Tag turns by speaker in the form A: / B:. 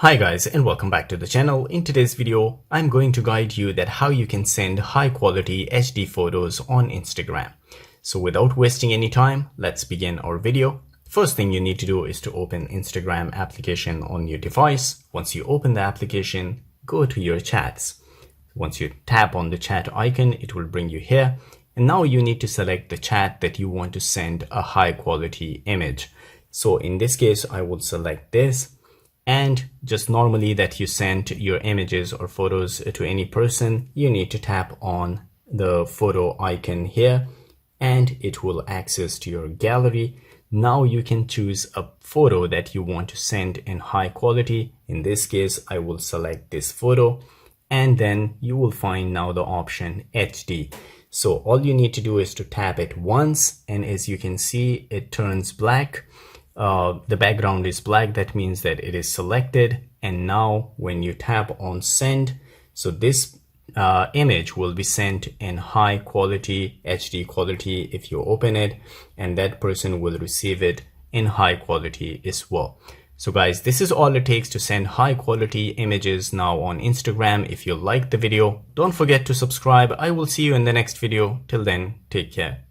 A: Hi guys, and welcome back to the channel. In today's video, I'm going to guide you that how you can send high quality HD photos on Instagram. So without wasting any time, let's begin our video. First thing you need to do is to open Instagram application on your device. Once you open the application, go to your chats. Once you tap on the chat icon, it will bring you here. And now you need to select the chat that you want to send a high quality image. So in this case, I will select this. And just normally that you send your images or photos to any person, you need to tap on the photo icon here and it will access to your gallery. Now you can choose a photo that you want to send in high quality. In this case, I will select this photo and then you will find now the option HD. So all you need to do is to tap it once, and as you can see, it turns black. The background is black. That means that it is selected. And now when you tap on send, so this image will be sent in high quality HD quality if you open it, and that person will receive it in high quality as well. So guys, this is all it takes to send high quality images now on Instagram. If you liked the video, don't forget to subscribe. I will see you in the next video. Till then, take care.